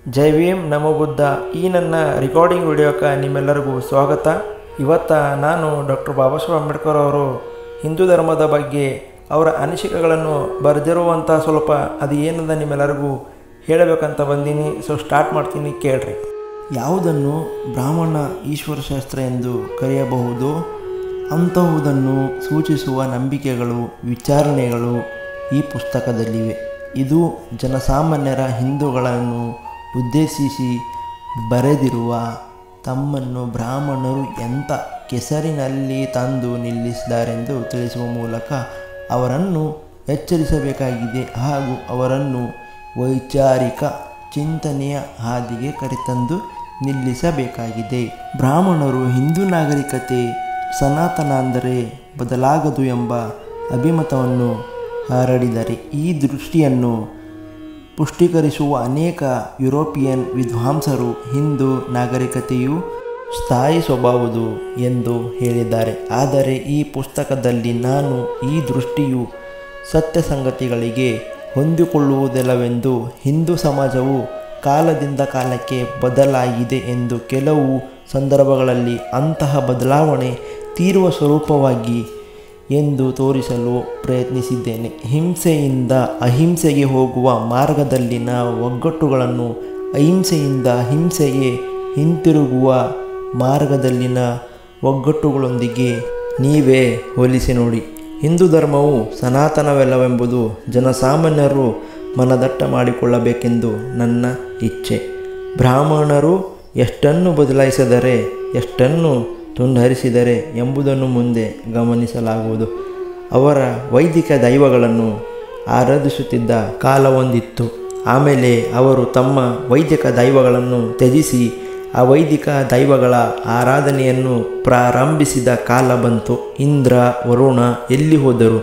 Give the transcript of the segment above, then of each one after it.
ಜೈ ಭೀಮ್ ನಮೋ ಬುದ್ಧ. ಈ ನನ್ನ ರೆಕಾರ್ಡಿಂಗ್ ವಿಡಿಯೋಕ್ಕೆ ನಿಮ್ಮೆಲ್ಲರಿಗೂ ಸ್ವಾಗತ. ಇವತ್ತು ನಾನು ಡಾಕ್ಟರ್ ಬಾಬಾ ಸಾಹೇಬ್ ಅಂಬೇಡ್ಕರ್ ಅವರು ಹಿಂದೂ ಧರ್ಮದ ಬಗ್ಗೆ ಅವರ ಅನಿಸಿಕೆಗಳನ್ನು ಬರೆದಿರುವಂಥ ಸ್ವಲ್ಪ ಅದು ಏನದ ನಿಮ್ಮೆಲ್ಲರಿಗೂ ಹೇಳಬೇಕಂತ ಬಂದೀನಿ. ಸ್ಟಾರ್ಟ್ ಮಾಡ್ತೀನಿ, ಕೇಳ್ರಿ. ಯಾವುದನ್ನು ಬ್ರಾಹ್ಮಣ ಈಶ್ವರಶಾಸ್ತ್ರ ಎಂದು ಕರೆಯಬಹುದು ಅಂತಹುದನ್ನು ಸೂಚಿಸುವ ನಂಬಿಕೆಗಳು, ವಿಚಾರಣೆಗಳು ಈ ಪುಸ್ತಕದಲ್ಲಿವೆ. ಇದು ಜನಸಾಮಾನ್ಯರ ಹಿಂದೂಗಳನ್ನು ಉದ್ದೇಶಿಸಿ ಬರೆದಿರುವ ತಮ್ಮನ್ನು ಬ್ರಾಹ್ಮಣರು ಎಂಥ ಕೆಸರಿನಲ್ಲಿ ತಂದು ನಿಲ್ಲಿಸಿದ್ದಾರೆಂದು ತಿಳಿಸುವ ಮೂಲಕ ಅವರನ್ನು ಎಚ್ಚರಿಸಬೇಕಾಗಿದೆ ಹಾಗೂ ಅವರನ್ನು ವೈಚಾರಿಕ ಚಿಂತನೆಯ ಹಾದಿಗೆ ಕರೆತಂದು ನಿಲ್ಲಿಸಬೇಕಾಗಿದೆ. ಬ್ರಾಹ್ಮಣರು ಹಿಂದೂ ನಾಗರಿಕತೆ ಸನಾತನ ಅಂದರೆ ಬದಲಾಗದು ಎಂಬ ಅಭಿಮತವನ್ನು ಹರಡಿದರೆ ಈ ದೃಷ್ಟಿಯನ್ನು ಪುಷ್ಟೀಕರಿಸುವ ಅನೇಕ ಯುರೋಪಿಯನ್ ವಿದ್ವಾಂಸರು ಹಿಂದೂ ನಾಗರಿಕತೆಯು ಸ್ಥಾಯಿ ಸ್ವಭಾವದು ಎಂದು ಹೇಳಿದ್ದಾರೆ. ಆದರೆ ಈ ಪುಸ್ತಕದಲ್ಲಿ ನಾನು ಈ ದೃಷ್ಟಿಯು ಸತ್ಯ ಸಂಗತಿಗಳಿಗೆ ಹೊಂದಿಕೊಳ್ಳುವುದಿಲ್ಲವೆಂದು, ಹಿಂದೂ ಸಮಾಜವು ಕಾಲದಿಂದ ಕಾಲಕ್ಕೆ ಬದಲಾಗಿದೆ ಎಂದು, ಕೆಲವು ಸಂದರ್ಭಗಳಲ್ಲಿ ಅಂತಹ ಬದಲಾವಣೆ ತೀವ್ರ ಸ್ವರೂಪವಾಗಿ ಎಂದು ತೋರಿಸಲು ಪ್ರಯತ್ನಿಸಿದ್ದೇನೆ. ಹಿಂಸೆಯಿಂದ ಅಹಿಂಸೆಗೆ ಹೋಗುವ ಮಾರ್ಗದಲ್ಲಿನ ಒಗ್ಗಟ್ಟುಗಳನ್ನು ಅಹಿಂಸೆಯಿಂದ ಹಿಂಸೆಗೆ ಹಿಂತಿರುಗುವ ಮಾರ್ಗದಲ್ಲಿನ ಒಗ್ಗಟ್ಟುಗಳೊಂದಿಗೆ ನೀವೇ ಹೋಲಿಸಿ ನೋಡಿ. ಹಿಂದೂ ಧರ್ಮವು ಸನಾತನವಲ್ಲವೆಂಬುದು ಜನಸಾಮಾನ್ಯರು ಮನದಟ್ಟ ಮಾಡಿಕೊಳ್ಳಬೇಕೆಂದು ನನ್ನ ಇಚ್ಛೆ. ಬ್ರಾಹ್ಮಣರು ಎಷ್ಟನ್ನು ಬದಲಾಯಿಸಿದರೆ, ಎಷ್ಟನ್ನು ತುಂಡರಿಸಿದರೆ ಎಂಬುದನ್ನು ಮುಂದೆ ಗಮನಿಸಲಾಗುವುದು. ಅವರ ವೈದಿಕ ದೈವಗಳನ್ನು ಆರಾಧಿಸುತ್ತಿದ್ದ ಕಾಲವೊಂದಿತ್ತು. ಆಮೇಲೆ ಅವರು ತಮ್ಮ ವೈದಿಕ ದೈವಗಳನ್ನು ತ್ಯಜಿಸಿ ಅವೈದಿಕ ದೈವಗಳ ಆರಾಧನೆಯನ್ನು ಪ್ರಾರಂಭಿಸಿದ ಕಾಲ ಬಂತು. ಇಂದ್ರ, ವರುಣ ಎಲ್ಲಿ ಹೋದರು?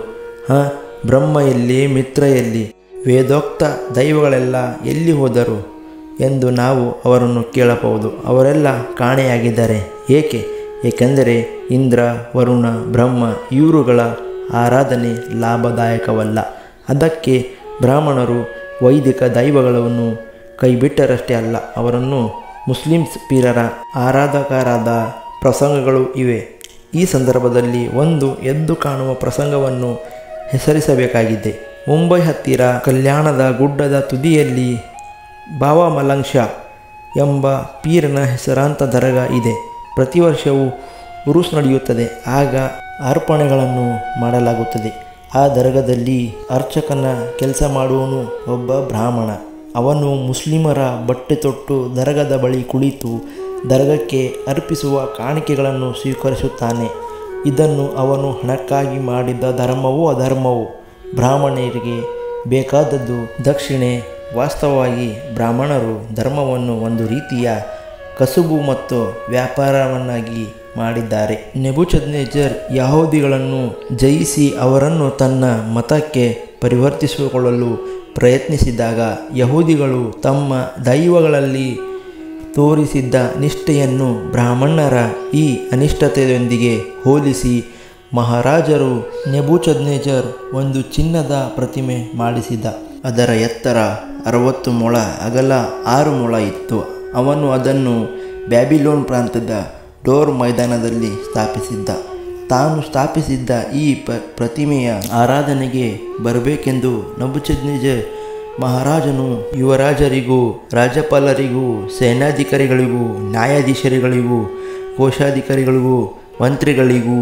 ಬ್ರಹ್ಮ ಎಲ್ಲಿ? ಮಿತ್ರ ಎಲ್ಲಿ? ವೇದೋಕ್ತ ದೈವಗಳೆಲ್ಲ ಎಲ್ಲಿ ಹೋದರು ಎಂದು ನಾವು ಅವರನ್ನು ಕೇಳಬಹುದು. ಅವರೆಲ್ಲ ಕಾಣೆಯಾಗಿದ್ದಾರೆ. ಏಕೆಂದರೆ ಇಂದ್ರ, ವರುಣ, ಬ್ರಹ್ಮ ಇವರುಗಳ ಆರಾಧನೆ ಲಾಭದಾಯಕವಲ್ಲ. ಅದಕ್ಕೆ ಬ್ರಾಹ್ಮಣರು ವೈದಿಕ ದೈವಗಳನ್ನು ಕೈಬಿಟ್ಟರಷ್ಟೇ ಅಲ್ಲ, ಅವರನ್ನು ಮುಸ್ಲಿಮ್ಸ್ ಪೀರರ ಆರಾಧಕರಾದ ಪ್ರಸಂಗಗಳು ಇವೆ. ಈ ಸಂದರ್ಭದಲ್ಲಿ ಒಂದು ಎದ್ದು ಕಾಣುವ ಪ್ರಸಂಗವನ್ನು ಹೆಸರಿಸಬೇಕಾಗಿದೆ. ಮುಂಬೈ ಹತ್ತಿರ ಕಲ್ಯಾಣದ ಗುಡ್ಡದ ತುದಿಯಲ್ಲಿ ಬಾಬಾ ಮಲಂಗ್ ಶಾ ಎಂಬ ಪೀರನ ಹೆಸರಾಂತ ದರ್ಗಾ ಇದೆ. ಪ್ರತಿ ವರ್ಷವೂ ಉರುಸ್ ನಡೆಯುತ್ತದೆ. ಆಗ ಅರ್ಪಣೆಗಳನ್ನು ಮಾಡಲಾಗುತ್ತದೆ. ಆ ದರ್ಗಾದಲ್ಲಿ ಅರ್ಚಕನ ಕೆಲಸ ಮಾಡುವನು ಒಬ್ಬ ಬ್ರಾಹ್ಮಣ. ಅವನು ಮುಸ್ಲಿಮರ ಬಟ್ಟೆ ತೊಟ್ಟು ದರ್ಗಾದ ಬಳಿ ಕುಳಿತು ದರ್ಗಕ್ಕೆ ಅರ್ಪಿಸುವ ಕಾಣಿಕೆಗಳನ್ನು ಸ್ವೀಕರಿಸುತ್ತಾನೆ. ಇದನ್ನು ಅವನು ಹಣಕ್ಕಾಗಿ ಮಾಡಿದ ಧರ್ಮವೋ ಅಧರ್ಮವೋ, ಬ್ರಾಹ್ಮಣರಿಗೆ ಬೇಕಾದದ್ದು ದಕ್ಷಿಣೆ. ವಾಸ್ತವವಾಗಿ ಬ್ರಾಹ್ಮಣರು ಧರ್ಮವನ್ನು ಒಂದು ರೀತಿಯ ಕಸುಬು ಮತ್ತು ವ್ಯಾಪಾರವನ್ನಾಗಿ ಮಾಡಿದ್ದಾರೆ. ನೆಬೂಕದ್ನೆಚ್ಚರ್ ಯಹೂದಿಗಳನ್ನು ಜಯಿಸಿ ಅವರನ್ನು ತನ್ನ ಮತಕ್ಕೆ ಪರಿವರ್ತಿಸಿಕೊಳ್ಳಲು ಪ್ರಯತ್ನಿಸಿದಾಗ ಯಹೂದಿಗಳು ತಮ್ಮ ದೈವಗಳಲ್ಲಿ ತೋರಿಸಿದ್ದ ನಿಷ್ಠೆಯನ್ನು ಬ್ರಾಹ್ಮಣರ ಈ ಅನಿಷ್ಠತೆಯೊಂದಿಗೆ ಹೋಲಿಸಿ ಮಹಾರಾಜರು ನೆಬೂಕದ್ನೆಚ್ಚರ್ ಒಂದು ಚಿನ್ನದ ಪ್ರತಿಮೆ ಮಾಡಿಸಿದ. ಅದರ ಎತ್ತರ 60 ಮೊಳ, ಅಗಲ 6 ಮೊಳ ಇತ್ತು. ಅವನು ಅದನ್ನು ಬ್ಯಾಬಿಲೋನ್ ಪ್ರಾಂತ್ಯದ ಡೋರ್ ಮೈದಾನದಲ್ಲಿ ಸ್ಥಾಪಿಸಿದ್ದ. ತಾನು ಸ್ಥಾಪಿಸಿದ್ದ ಈ ಪ್ರತಿಮೆಯ ಆರಾಧನೆಗೆ ಬರಬೇಕೆಂದು ನೆಬೂಕದ್ನೆಚ್ಚರ್ ಮಹಾರಾಜನು ಯುವರಾಜರಿಗೂ, ರಾಜ್ಯಪಾಲರಿಗೂ, ಸೇನಾಧಿಕಾರಿಗಳಿಗೂ, ನ್ಯಾಯಾಧೀಶರಿಗಳಿಗೂ, ಕೋಶಾಧಿಕಾರಿಗಳಿಗೂ, ಮಂತ್ರಿಗಳಿಗೂ,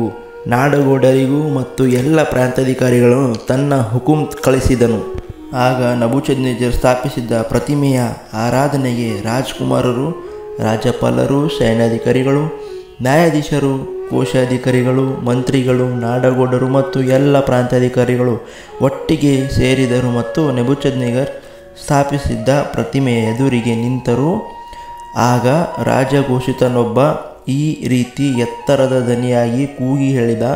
ನಾಡಗೌಡರಿಗೂ ಮತ್ತು ಎಲ್ಲ ಪ್ರಾಂತಾಧಿಕಾರಿಗಳನ್ನು ತನ್ನ ಹುಕುಂ ಕಳಿಸಿದನು. ಆಗ ನೆಬೂಕದ್ನೆಚ್ಚರ್ ಸ್ಥಾಪಿಸಿದ್ದ ಪ್ರತಿಮೆಯ ಆರಾಧನೆಗೆ ರಾಜಕುಮಾರರು, ರಾಜ್ಯಪಾಲರು, ಸೈನ್ಯಾಧಿಕಾರಿಗಳು, ನ್ಯಾಯಾಧೀಶರು, ಕೋಶಾಧಿಕಾರಿಗಳು, ಮಂತ್ರಿಗಳು, ನಾಡಗೌಡರು ಮತ್ತು ಎಲ್ಲ ಪ್ರಾಂತಾಧಿಕಾರಿಗಳು ಒಟ್ಟಿಗೆ ಸೇರಿದರು ಮತ್ತು ನೆಬೂಕದ್ನೆಚ್ಚರ್ ಸ್ಥಾಪಿಸಿದ್ದ ಪ್ರತಿಮೆಯ ಎದುರಿಗೆ ನಿಂತರು. ಆಗ ರಾಜಘೋಷಿತನೊಬ್ಬ ಈ ರೀತಿ ಎತ್ತರದ ದನಿಯಾಗಿ ಕೂಗಿ ಹೇಳಿದ: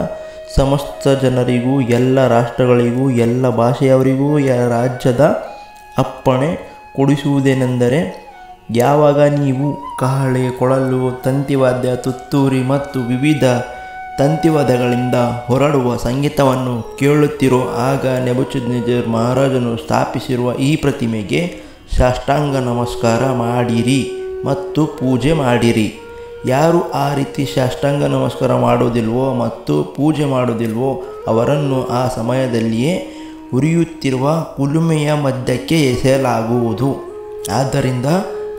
ಸಮಸ್ತ ಜನರಿಗೂ, ಎಲ್ಲ ರಾಷ್ಟ್ರಗಳಿಗೂ, ಎಲ್ಲ ಭಾಷೆಯವರಿಗೂ ರಾಜ್ಯದ ಅಪ್ಪಣೆ ಕೊಡಿಸುವುದೇನೆಂದರೆ, ಯಾವಾಗ ನೀವು ಕಹಳೆ, ಕೊಳಲು, ತಂತಿವಾದ್ಯ, ತುತ್ತೂರಿ ಮತ್ತು ವಿವಿಧ ತಂತಿವಾದ್ಯಗಳಿಂದ ಹೊರಡುವ ಸಂಗೀತವನ್ನು ಕೇಳುತ್ತಿರೋ, ಆಗ ನೆಬೂಕದ್ನೆಚ್ಚರ್ ಮಹಾರಾಜನು ಸ್ಥಾಪಿಸಿರುವ ಈ ಪ್ರತಿಮೆಗೆ ಸಾಷ್ಟಾಂಗ ನಮಸ್ಕಾರ ಮಾಡಿರಿ ಮತ್ತು ಪೂಜೆ ಮಾಡಿರಿ. ಯಾರು ಆ ರೀತಿ ಸಾಷ್ಟಾಂಗ ನಮಸ್ಕಾರ ಮಾಡೋದಿಲ್ವೋ ಮತ್ತು ಪೂಜೆ ಮಾಡೋದಿಲ್ವೋ ಅವರನ್ನು ಆ ಸಮಯದಲ್ಲಿಯೇ ಉರಿಯುತ್ತಿರುವ ಕುಲುಮೆಯ ಮಧ್ಯಕ್ಕೆ ಎಸೆಯಲಾಗುವುದು. ಆದ್ದರಿಂದ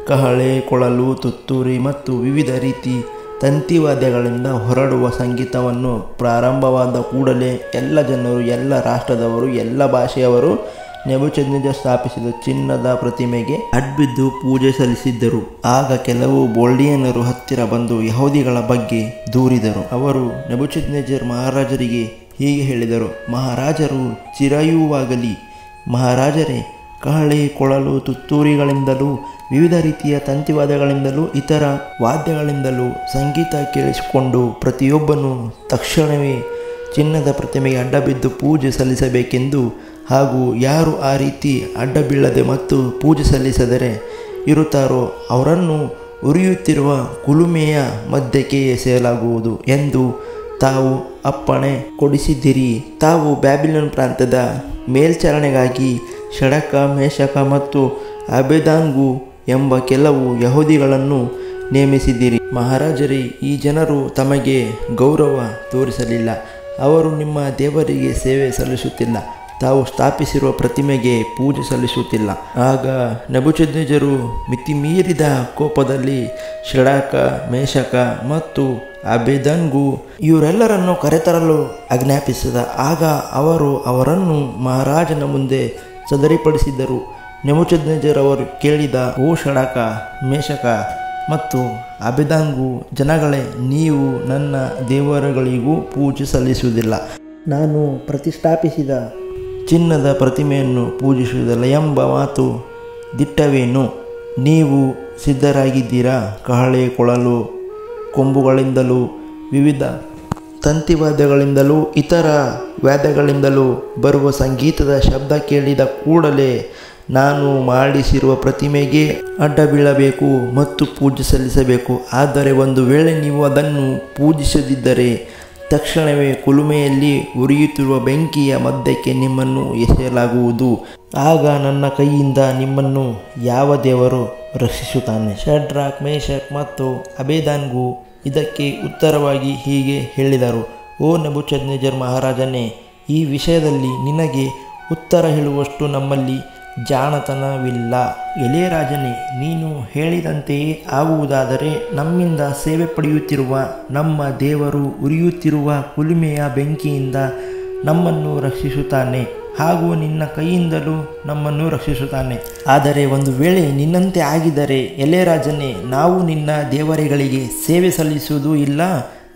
ಕಹಳೆ, ಕೊಳಲು, ತುತ್ತೂರಿ ಮತ್ತು ವಿವಿಧ ರೀತಿ ತಂತಿವಾದ್ಯಗಳಿಂದ ಹೊರಡುವ ಸಂಗೀತವನ್ನು ಪ್ರಾರಂಭವಾದ ಕೂಡಲೇ ಎಲ್ಲ ಜನರು, ಎಲ್ಲ ರಾಷ್ಟ್ರದವರು, ಎಲ್ಲ ಭಾಷೆಯವರು ನೆಬೂಕದ್ನೆಚ್ಚರ್ ಸ್ಥಾಪಿಸಿದ ಚಿನ್ನದ ಪ್ರತಿಮೆಗೆ ಅಡ್ಬಿದ್ದು ಪೂಜೆ ಸಲ್ಲಿಸಿದ್ದರು. ಆಗ ಕೆಲವು ಬೋಲ್ಡಿಯನ್ನರು ಹತ್ತಿರ ಬಂದು ಯಹೂದಿಗಳ ಬಗ್ಗೆ ದೂರಿದರು. ಅವರು ನೆಬೂಕದ್ನೆಚ್ಚರ್ ಮಹಾರಾಜರಿಗೆ ಹೀಗೆ ಹೇಳಿದರು: ಮಹಾರಾಜರು ಚಿರಯುವಾಗಲಿ. ಮಹಾರಾಜರೇ, ಕಹಳೆ, ಕೊಳಲು, ತುತ್ತೂರಿಗಳಿಂದಲೂ ವಿವಿಧ ರೀತಿಯ ತಂತಿವಾದ್ಯಗಳಿಂದಲೂ ಇತರ ವಾದ್ಯಗಳಿಂದಲೂ ಸಂಗೀತ ಕೇಳಿಸಿಕೊಂಡು ಪ್ರತಿಯೊಬ್ಬನೂ ತಕ್ಷಣವೇ ಚಿನ್ನದ ಪ್ರತಿಮೆಗೆ ಅಡ್ಡಬಿದ್ದು ಪೂಜೆ ಸಲ್ಲಿಸಬೇಕೆಂದು, ಹಾಗೂ ಯಾರು ಆ ರೀತಿ ಅಡ್ಡ ಬೀಳದೆ ಮತ್ತು ಪೂಜೆ ಸಲ್ಲಿಸದರೆ ಇರುತ್ತಾರೋ ಅವರನ್ನು ಉರಿಯುತ್ತಿರುವ ಕುಲುಮೆಯ ಮಧ್ಯಕ್ಕೆ ಎಸೆಯಲಾಗುವುದು ಎಂದು ತಾವು ಅಪ್ಪಣೆ ಕೊಡಿಸಿದ್ದೀರಿ. ತಾವು ಬ್ಯಾಬಿಲೋನ್ ಪ್ರಾಂತ್ಯದ ಮೇಲ್ವಿಚಾರಣೆಗಾಗಿ ಶಡ್ರಕ್, ಮೇಷಕ್ ಮತ್ತು ಅಬೇದ್ನೆಗೋ ಎಂಬ ಕೆಲವು ಯಹೂದಿಗಳನ್ನು ನೇಮಿಸಿದ್ದೀರಿ. ಮಹಾರಾಜರೇ, ಈ ಜನರು ತಮಗೆ ಗೌರವ ತೋರಿಸಲಿಲ್ಲ. ಅವರು ನಿಮ್ಮ ದೇವರಿಗೆ ಸೇವೆ ಸಲ್ಲಿಸುತ್ತಿಲ್ಲ. ತಾವು ಸ್ಥಾಪಿಸಿರುವ ಪ್ರತಿಮೆಗೆ ಪೂಜೆ ಸಲ್ಲಿಸುತ್ತಿಲ್ಲ. ಆಗ ನೆಬೂಕದ್ನೆಚ್ಚರನು ಮಿತಿಮೀರಿದ ಕೋಪದಲ್ಲಿ ಶಡ್ರಕ್, ಮೇಷಕ್ ಮತ್ತು ಅಬೇದ್ನೆಗೋ ಇವರೆಲ್ಲರನ್ನು ಕರೆತರಲು ಆಜ್ಞಾಪಿಸಿದ. ಆಗ ಅವರು ಅವರನ್ನು ಮಹಾರಾಜನ ಮುಂದೆ ಸದರಿಪಡಿಸಿದರು. ನೆಬೂಕದ್ನೆಚ್ಚರ್ ಅವರು ಕೇಳಿದ: ಓ ಶಡ್ರಕ್, ಮೇಷಕ್ ಮತ್ತು ಅಬೇದ್ನೆಗೋ ಜನಗಳೇ, ನೀವು ನನ್ನ ದೇವರುಗಳಿಗೂ ಪೂಜೆ ಸಲ್ಲಿಸುವುದಿಲ್ಲ, ನಾನು ಪ್ರತಿಷ್ಠಾಪಿಸಿದ ಚಿನ್ನದ ಪ್ರತಿಮೆಯನ್ನು ಪೂಜಿಸುವುದಿಲ್ಲ ಎಂಬ ಮಾತು ದಿಟ್ಟವೇನು? ನೀವು ಸಿದ್ಧರಾಗಿದ್ದೀರಾ? ಕಹಳೆ, ಕೊಳಲು, ಕೊಂಬುಗಳಿಂದಲೂ ವಿವಿಧ ತಂತಿವಾದ್ಯಗಳಿಂದಲೂ ಇತರ ವಾದ್ಯಗಳಿಂದಲೂ ಬರುವ ಸಂಗೀತದ ಶಬ್ದ ಕೇಳಿದ ಕೂಡಲೇ ನಾನು ಮಾಡಿಸಿರುವ ಪ್ರತಿಮೆಗೆ ಅಡ್ಡ ಬೀಳಬೇಕು ಮತ್ತು ಪೂಜೆ ಸಲ್ಲಿಸಬೇಕು. ಆದರೆ ಒಂದು ವೇಳೆ ನೀವು ಅದನ್ನು ಪೂಜಿಸದಿದ್ದರೆ ತಕ್ಷಣವೇ ಕುಲುಮೆಯಲ್ಲಿ ಉರಿಯುತ್ತಿರುವ ಬೆಂಕಿಯ ಮಧ್ಯಕ್ಕೆ ನಿಮ್ಮನ್ನು ಎಸೆಯಲಾಗುವುದು. ಆಗ ನನ್ನ ಕೈಯಿಂದ ನಿಮ್ಮನ್ನು ಯಾವ ದೇವರು ರಕ್ಷಿಸುತ್ತಾನೆ? ಶಡ್ರಕ್, ಮೇಷಕ್ ಮತ್ತು ಅಬೇದ್ನೆಗೋ ಇದಕ್ಕೆ ಉತ್ತರವಾಗಿ ಹೀಗೆ ಹೇಳಿದರು: ಓ ನೆಬೂಕದ್ನೆಚ್ಚರ್ ಮಹಾರಾಜನೇ, ಈ ವಿಷಯದಲ್ಲಿ ನಿನಗೆ ಉತ್ತರ ಹೇಳುವಷ್ಟು ನಮ್ಮಲ್ಲಿ ಜಾಣತನವಿಲ್ಲ. ಎಲೇ ರಾಜನೇ, ನೀನು ಹೇಳಿದಂತೆಯೇ ಆಗುವುದಾದರೆ ನಮ್ಮಿಂದ ಸೇವೆ ಪಡೆಯುತ್ತಿರುವ ನಮ್ಮ ದೇವರು ಉರಿಯುತ್ತಿರುವ ಕುಲುಮೆಯ ಬೆಂಕಿಯಿಂದ ನಮ್ಮನ್ನು ರಕ್ಷಿಸುತ್ತಾನೆ, ಹಾಗೂ ನಿನ್ನ ಕೈಯಿಂದಲೂ ನಮ್ಮನ್ನು ರಕ್ಷಿಸುತ್ತಾನೆ. ಆದರೆ ಒಂದು ವೇಳೆ ನಿನ್ನಂತೆ ಆಗಿದ್ದರೆ, ಎಲೇ ರಾಜನೇ, ನಾವು ನಿನ್ನ ದೇವರುಗಳಿಗೆ ಸೇವೆ ಸಲ್ಲಿಸುವುದೂ ಇಲ್ಲ,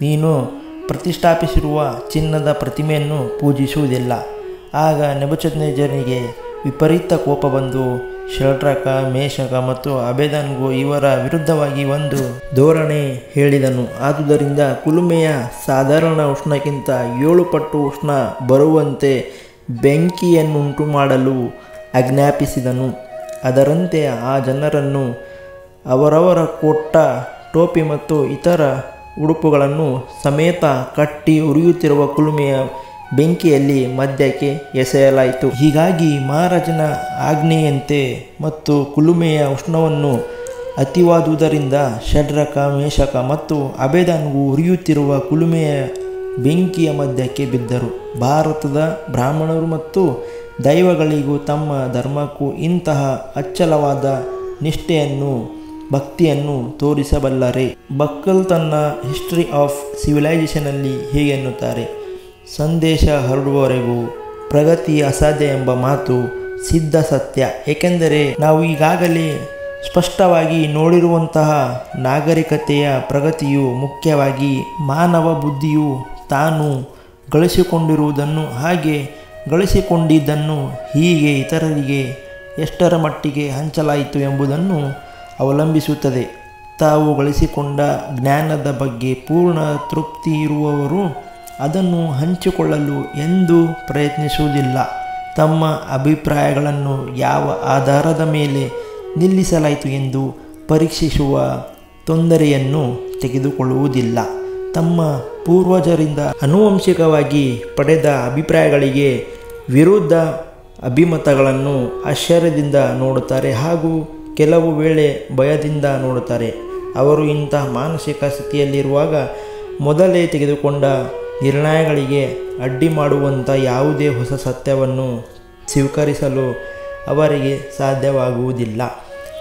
ನೀನು ಪ್ರತಿಷ್ಠಾಪಿಸಿರುವ ಚಿನ್ನದ ಪ್ರತಿಮೆಯನ್ನು ಪೂಜಿಸುವುದಿಲ್ಲ. ಆಗ ನೆಬೂಕದ್ನೆಚ್ಚರನಿಗೆ ವಿಪರೀತ ಕೋಪ ಬಂದು ಶಡ್ರಕ್, ಮೇಷಕ್ ಮತ್ತು ಅಬೇದ್ನೆಗೋ ಇವರ ವಿರುದ್ಧವಾಗಿ ಒಂದು ಧೋರಣೆ ಹೇಳಿದನು. ಆದುದರಿಂದ ಕುಲುಮೆಯ ಸಾಧಾರಣ ಉಷ್ಣಕ್ಕಿಂತ 7 ಪಟ್ಟು ಉಷ್ಣ ಬರುವಂತೆ ಬೆಂಕಿಯನ್ನುಂಟು ಮಾಡಲು ಆಜ್ಞಾಪಿಸಿದನು. ಅದರಂತೆ ಆ ಜನರನ್ನು ಅವರವರ ಕೊಟ್ಟ ಟೋಪಿ ಮತ್ತು ಇತರ ಉಡುಪುಗಳನ್ನು ಸಮೇತ ಕಟ್ಟಿ ಉರಿಯುತ್ತಿರುವ ಕುಲುಮೆಯ ಬೆಂಕಿಯಲ್ಲಿ ಮಧ್ಯಕ್ಕೆ ಎಸೆಯಲಾಯಿತು. ಹೀಗಾಗಿ ಮಹಾರಾಜನ ಆಜ್ಞೆಯಂತೆ ಮತ್ತು ಕುಲುಮೆಯ ಉಷ್ಣವನ್ನು ಅತಿವಾದುದರಿಂದ ಶಡ್ರಕ್, ಮೇಷಕ್ ಮತ್ತು ಅಬೇದ್ನೆಗೋ ಉರಿಯುತ್ತಿರುವ ಕುಲುಮೆಯ ಬೆಂಕಿಯ ಮಧ್ಯಕ್ಕೆ ಬಿದ್ದರು. ಭಾರತದ ಬ್ರಾಹ್ಮಣರು ಮತ್ತು ದೈವಗಳಿಗೂ ತಮ್ಮ ಧರ್ಮಕ್ಕೂ ಇಂತಹ ಅಚಲವಾದ ನಿಷ್ಠೆಯನ್ನು, ಭಕ್ತಿಯನ್ನು ತೋರಿಸಬಲ್ಲರೆ? ಬಕ್ಕಲ್ ತನ್ನ ಹಿಸ್ಟರಿ ಆಫ್ ಸಿವಿಲೈಸೇಷನಲ್ಲಿ ಹೀಗೆ ಎನ್ನುತ್ತಾರೆ: ಸಂದೇಶ ಹರಡುವವರೆಗೂ ಪ್ರಗತಿ ಅಸಾಧ್ಯ ಎಂಬ ಮಾತು ಸಿದ್ಧ ಸತ್ಯ. ಏಕೆಂದರೆ ನಾವು ಈಗಾಗಲೇ ಸ್ಪಷ್ಟವಾಗಿ ನೋಡಿರುವಂತಹ ನಾಗರಿಕತೆಯ ಪ್ರಗತಿಯು ಮುಖ್ಯವಾಗಿ ಮಾನವ ಬುದ್ಧಿಯು ತಾನು ಗಳಿಸಿಕೊಂಡಿರುವುದನ್ನು, ಹಾಗೆ ಗಳಿಸಿಕೊಂಡಿದ್ದನ್ನು ಹೀಗೆ ಇತರರಿಗೆ ಎಷ್ಟರ ಮಟ್ಟಿಗೆ ಹಂಚಲಾಯಿತು ಎಂಬುದನ್ನು ಅವಲಂಬಿಸುತ್ತದೆ. ತಾವು ಗಳಿಸಿಕೊಂಡ ಜ್ಞಾನದ ಬಗ್ಗೆ ಪೂರ್ಣ ತೃಪ್ತಿ ಇರುವವರು ಅದನ್ನು ಹಂಚಿಕೊಳ್ಳಲು ಎಂದೂ ಪ್ರಯತ್ನಿಸುವುದಿಲ್ಲ. ತಮ್ಮ ಅಭಿಪ್ರಾಯಗಳನ್ನು ಯಾವ ಆಧಾರದ ಮೇಲೆ ನಿಲ್ಲಿಸಲಾಯಿತು ಎಂದು ಪರೀಕ್ಷಿಸುವ ತೊಂದರೆಯನ್ನು ತೆಗೆದುಕೊಳ್ಳುವುದಿಲ್ಲ. ತಮ್ಮ ಪೂರ್ವಜರಿಂದ ಆನುವಂಶಿಕವಾಗಿ ಪಡೆದ ಅಭಿಪ್ರಾಯಗಳಿಗೆ ವಿರುದ್ಧ ಅಭಿಮತಗಳನ್ನು ಆಶ್ಚರ್ಯದಿಂದ ನೋಡುತ್ತಾರೆ ಹಾಗೂ ಕೆಲವು ವೇಳೆ ಭಯದಿಂದ ನೋಡುತ್ತಾರೆ. ಅವರು ಇಂತಹ ಮಾನಸಿಕ ಸ್ಥಿತಿಯಲ್ಲಿರುವಾಗ ಮೊದಲೇ ತೆಗೆದುಕೊಂಡ ನಿರ್ಣಯಗಳಿಗೆ ಅಡ್ಡಿ ಮಾಡುವಂಥ ಯಾವುದೇ ಹೊಸ ಸತ್ಯವನ್ನು ಸ್ವೀಕರಿಸಲು ಅವರಿಗೆ ಸಾಧ್ಯವಾಗುವುದಿಲ್ಲ.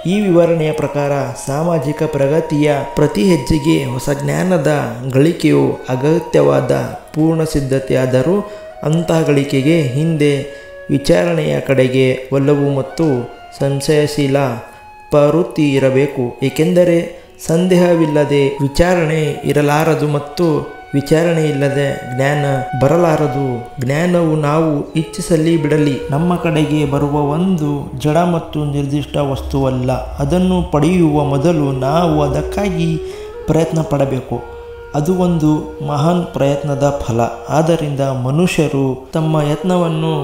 ಈ ವಿವರಣೆಯ ಪ್ರಕಾರ ಸಾಮಾಜಿಕ ಪ್ರಗತಿಯ ಪ್ರತಿ ಹೆಜ್ಜೆಗೆ ಹೊಸ ಜ್ಞಾನದ ಗಳಿಕೆಯು ಅಗತ್ಯವಾದ ಪೂರ್ಣ ಸಿದ್ಧತೆಯಾದರೂ ಅಂತಹ ಗಳಿಕೆಗೆ ಹಿಂದೆ ವಿಚಾರಣೆಯ ಕಡೆಗೆ ಒಲವು ಮತ್ತು ಸಂಶಯಶೀಲ ಪ್ರವೃತ್ತಿ ಇರಬೇಕು. ಏಕೆಂದರೆ ಸಂದೇಹವಿಲ್ಲದೆ ವಿಚಾರಣೆ ಇರಲಾರದು ಮತ್ತು ವಿಚಾರಣೆ ಇಲ್ಲದೆ ಜ್ಞಾನ ಬರಲಾರದು. ಜ್ಞಾನವು ನಾವು ಇಚ್ಛಿಸಲಿ ಬಿಡಲಿ ನಮ್ಮ ಕಡೆಗೆ ಬರುವ ಒಂದು ಜಡ ಮತ್ತು ನಿರ್ದಿಷ್ಟ ವಸ್ತುವಲ್ಲ. ಅದನ್ನು ಪಡೆಯುವ ಮೊದಲು ನಾವು ಅದಕ್ಕಾಗಿ ಪ್ರಯತ್ನ ಪಡಬೇಕು. ಅದು ಒಂದು ಮಹಾನ್ ಪ್ರಯತ್ನದ ಫಲ. ಆದ್ದರಿಂದ ಮನುಷ್ಯರು ತಮ್ಮ ಯತ್ನವನ್ನು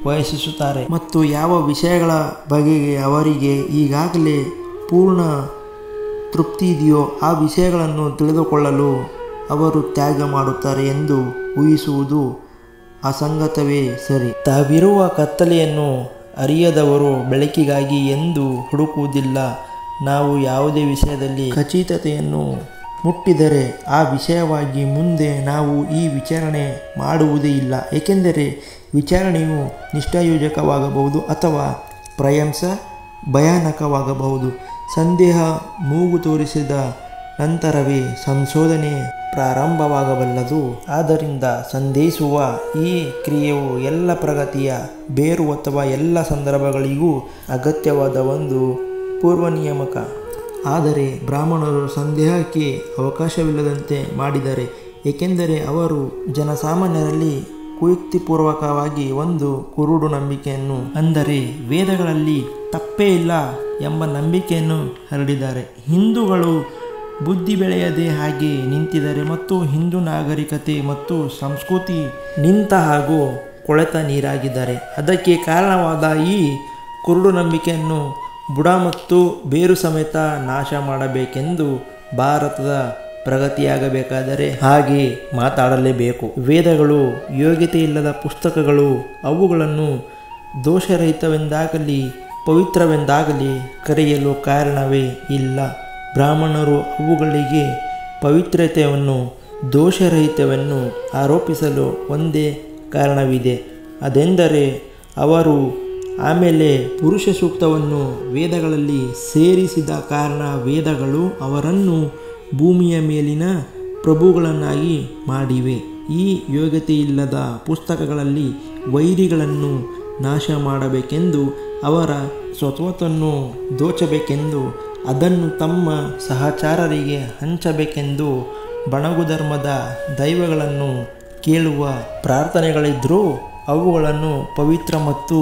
ವಹಿಸುತ್ತಾರೆ ಮತ್ತು ಯಾವ ವಿಷಯಗಳ ಬಗೆಗೆ ಅವರಿಗೆ ಈಗಾಗಲೇ ಪೂರ್ಣ ತೃಪ್ತಿ ಇದೆಯೋ ಆ ವಿಷಯಗಳನ್ನು ತಿಳಿದುಕೊಳ್ಳಲು ಅವರು ತ್ಯಾಗ ಮಾಡುತ್ತಾರೆ ಎಂದು ಊಹಿಸುವುದು ಅಸಂಗತವೇ ಸರಿ. ತಾವಿರುವ ಕತ್ತಲೆಯನ್ನು ಅರಿಯದವರು ಬೆಳಕಿಗಾಗಿ ಎಂದು ಹುಡುಕುವುದಿಲ್ಲ. ನಾವು ಯಾವುದೇ ವಿಷಯದಲ್ಲಿ ಖಚಿತತೆಯನ್ನು ಮುಟ್ಟಿದರೆ ಆ ವಿಷಯವಾಗಿ ಮುಂದೆ ನಾವು ಈ ವಿಚಾರಣೆ ಮಾಡುವುದೇ ಇಲ್ಲ. ಏಕೆಂದರೆ ವಿಚಾರಣೆಯು ನಿಷ್ಠಾಯೋಜಕವಾಗಬಹುದು ಅಥವಾ ಪ್ರಯಂಸ ಭಯಾನಕವಾಗಬಹುದು. ಸಂದೇಹ ಮೂಗು ತೋರಿಸಿದ ನಂತರವೇ ಸಂಶೋಧನೆ ಪ್ರಾರಂಭವಾಗಬಲ್ಲದು. ಆದ್ದರಿಂದ ಸಂದೇಹಿಸುವ ಈ ಕ್ರಿಯೆಯು ಎಲ್ಲ ಪ್ರಗತಿಯ ಬೇರು ಅಥವಾ ಎಲ್ಲ ಸಂದರ್ಭಗಳಿಗೂ ಅಗತ್ಯವಾದ ಒಂದು ಪೂರ್ವನಿಯಾಮಕ. ಆದರೆ ಬ್ರಾಹ್ಮಣರು ಸಂದೇಹಕ್ಕೆ ಅವಕಾಶವಿಲ್ಲದಂತೆ ಮಾಡಿದ್ದಾರೆ, ಏಕೆಂದರೆ ಅವರು ಜನಸಾಮಾನ್ಯರಲ್ಲಿ ಕುಯುಕ್ತಿಪೂರ್ವಕವಾಗಿ ಒಂದು ಕುರುಡು ನಂಬಿಕೆಯನ್ನು, ಅಂದರೆ ವೇದಗಳಲ್ಲಿ ತಪ್ಪೇ ಇಲ್ಲ ಎಂಬ ನಂಬಿಕೆಯನ್ನು ಹರಡಿದ್ದಾರೆ. ಹಿಂದೂಗಳು ಬುದ್ಧಿ ಬೆಳೆಯದೆ ಹಾಗೆ ನಿಂತಿದ್ದಾರೆ ಮತ್ತು ಹಿಂದೂ ನಾಗರಿಕತೆ ಮತ್ತು ಸಂಸ್ಕೃತಿ ನಿಂತ ಹಾಗೂ ಕೊಳೆತ ನೀರಾಗಿದ್ದಾರೆ. ಅದಕ್ಕೆ ಕಾರಣವಾದ ಈ ಕುರುಡು ನಂಬಿಕೆಯನ್ನು ಬುಡ ಮತ್ತು ಬೇರು ಸಮೇತ ನಾಶ ಮಾಡಬೇಕೆಂದು ಭಾರತದ ಪ್ರಗತಿಯಾಗಬೇಕಾದರೆ ಹಾಗೆ ಮಾತಾಡಲೇಬೇಕು. ವೇದಗಳು ಯೋಗ್ಯತೆ ಇಲ್ಲದ ಪುಸ್ತಕಗಳು. ಅವುಗಳನ್ನು ದೋಷರಹಿತವೆಂದಾಗಲಿ ಪವಿತ್ರವೆಂದಾಗಲಿ ಕರೆಯಲು ಕಾರಣವೇ ಇಲ್ಲ. ಬ್ರಾಹ್ಮಣರು ಅವುಗಳಿಗೆ ಪವಿತ್ರತೆಯನ್ನು ದೋಷರಹಿತವನ್ನು ಆರೋಪಿಸಲು ಒಂದೇ ಕಾರಣವಿದೆ. ಅದೆಂದರೆ ಅವರು ಆಮೇಲೆ ಪುರುಷ ಸೂಕ್ತವನ್ನು ವೇದಗಳಲ್ಲಿ ಸೇರಿಸಿದ ಕಾರಣ. ವೇದಗಳು ಅವರನ್ನು ಭೂಮಿಯ ಮೇಲಿನ ಪ್ರಭುಗಳನ್ನಾಗಿ ಮಾಡಿವೆ. ಈ ಯೋಗ್ಯತೆಯಿಲ್ಲದ ಪುಸ್ತಕಗಳಲ್ಲಿ ವೈರಿಗಳನ್ನು ನಾಶ ಮಾಡಬೇಕೆಂದು, ಅವರ ಸ್ವತ್ವವನ್ನು ದೋಚಬೇಕೆಂದು, ಅದನ್ನು ತಮ್ಮ ಸಹಚರರಿಗೆ ಹಂಚಬೇಕೆಂದು ಬಣಗು ಧರ್ಮದ ದೈವಗಳನ್ನು ಕೇಳುವ ಪ್ರಾರ್ಥನೆಗಳಿದ್ದರೂ ಅವುಗಳನ್ನು ಪವಿತ್ರ ಮತ್ತು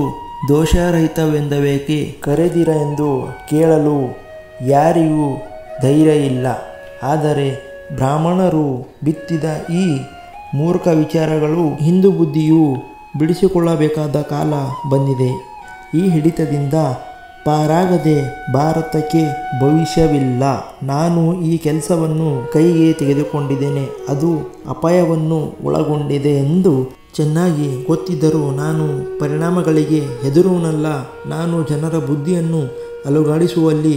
ದೋಷರಹಿತವೆಂದಬೇಕೆ ಕರೆದಿರ ಎಂದು ಕೇಳಲು ಯಾರಿಗೂ ಧೈರ್ಯ ಇಲ್ಲ. ಆದರೆ ಬ್ರಾಹ್ಮಣರು ಬಿತ್ತಿದ ಈ ಮೂರ್ಖ ವಿಚಾರಗಳು ಹಿಂದೂ ಬುದ್ಧಿಯು ಬಿಡಿಸಿಕೊಳ್ಳಬೇಕಾದ ಕಾಲ ಬಂದಿದೆ. ಈ ಹಿಡಿತದಿಂದ ಪಾರಾಗದೆ ಭಾರತಕ್ಕೆ ಭವಿಷ್ಯವಿಲ್ಲ. ನಾನು ಈ ಕೆಲಸವನ್ನು ಕೈಗೆ ತೆಗೆದುಕೊಂಡಿದ್ದೇನೆ, ಅದು ಅಪಾಯವನ್ನು ಒಳಗೊಂಡಿದೆ ಎಂದು ಚೆನ್ನಾಗಿ ಗೊತ್ತಿದ್ದರೂ ನಾನು ಪರಿಣಾಮಗಳಿಗೆ ಹೆದರುವನಲ್ಲ. ನಾನು ಜನರ ಬುದ್ಧಿಯನ್ನು ಅಲುಗಾಡಿಸುವಲ್ಲಿ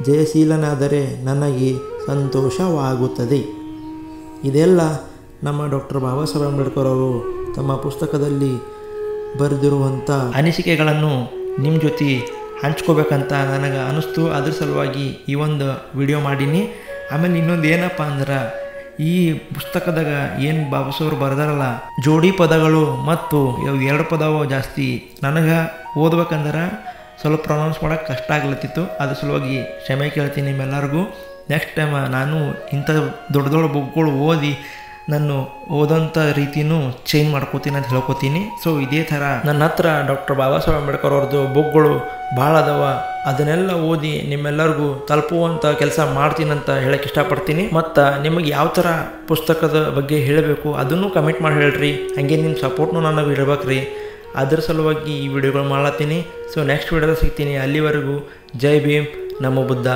ಜಯಶೀಲನಾದರೆ ನನಗೆ ಸಂತೋಷವಾಗುತ್ತದೆ. ಇದೆಲ್ಲ ನಮ್ಮ ಡಾಕ್ಟರ್ ಬಾಬಾ ಸಾಹೇಬ್ ಅಂಬೇಡ್ಕರ್ ಅವರು ತಮ್ಮ ಪುಸ್ತಕದಲ್ಲಿ ಬರೆದಿರುವಂಥ ಅನಿಸಿಕೆಗಳನ್ನು ನಿಮ್ಮ ಜೊತೆ ಹಂಚ್ಕೋಬೇಕಂತ ನನಗೆ ಅನ್ನಿಸ್ತು. ಅದ್ರ ಸಲುವಾಗಿ ಈ ಒಂದು ವಿಡಿಯೋ ಮಾಡೀನಿ. ಆಮೇಲೆ ಇನ್ನೊಂದು ಏನಪ್ಪ ಅಂದ್ರೆ, ಈ ಪುಸ್ತಕದಾಗ ಏನು ಬಾಬಾ ಸಾಹೇಬ್ ಬರೆದಾರಲ್ಲ, ಜೋಡಿ ಪದಗಳು ಮತ್ತು ಎರಡು ಪದವು ಜಾಸ್ತಿ ನನಗೆ ಓದ್ಬೇಕಂದ್ರೆ ಸ್ವಲ್ಪ ಪ್ರೊನೌನ್ಸ್ ಮಾಡೋಕ್ಕೆ ಕಷ್ಟ ಆಗ್ಲತ್ತಿತ್ತು. ಅದ್ರ ಸಲುವಾಗಿ ಕ್ಷಮೆ ಕೇಳ್ತೀನಿ ನಿಮ್ಮೆಲ್ಲರಿಗೂ. ನೆಕ್ಸ್ಟ್ ಟೈಮ್ ನಾನು ಇಂಥ ದೊಡ್ಡ ದೊಡ್ಡ ಬುಕ್ಗಳು ಓದಿ ನಾನು ಓದೋಂಥ ರೀತಿಯೂ ಚೇಂಜ್ ಮಾಡ್ಕೋತೀನಿ ಅಂತ ಹೇಳ್ಕೊತೀನಿ. ಸೊ ಇದೇ ಥರ ನನ್ನ ಹತ್ರ ಡಾಕ್ಟರ್ ಬಾಬಾ ಸಾಹೇಬ್ ಅಂಬೇಡ್ಕರ್ ಅವ್ರದ್ದು ಬುಕ್ಗಳು ಭಾಳ ಅದಾವ. ಅದನ್ನೆಲ್ಲ ಓದಿ ನಿಮ್ಮೆಲ್ಲರಿಗೂ ತಲುಪುವಂಥ ಕೆಲಸ ಮಾಡ್ತೀನಿ ಅಂತ ಹೇಳಕ್ಕೆ ಇಷ್ಟಪಡ್ತೀನಿ. ಮತ್ತು ನಿಮಗೆ ಯಾವ ಥರ ಪುಸ್ತಕದ ಬಗ್ಗೆ ಹೇಳಬೇಕು ಅದನ್ನು ಕಮೆಂಟ್ ಮಾಡಿ ಹೇಳ್ರಿ. ಹಾಗೆ ನಿಮ್ಮ ಸಪೋರ್ಟ್ನು ನನಗೆ ಇರಬೇಕ್ರಿ. ಅದ್ರ ಸಲುವಾಗಿ ಈ ವಿಡಿಯೋಗಳು ಮಾಡ್ಲತ್ತೀನಿ. ಸೊ ನೆಕ್ಸ್ಟ್ ವಿಡಿಯೋದಾಗ ಸಿಗ್ತೀನಿ. ಅಲ್ಲಿವರೆಗೂ ಜೈ ಭೀಮ್, ನಮೋ ಬುದ್ಧ.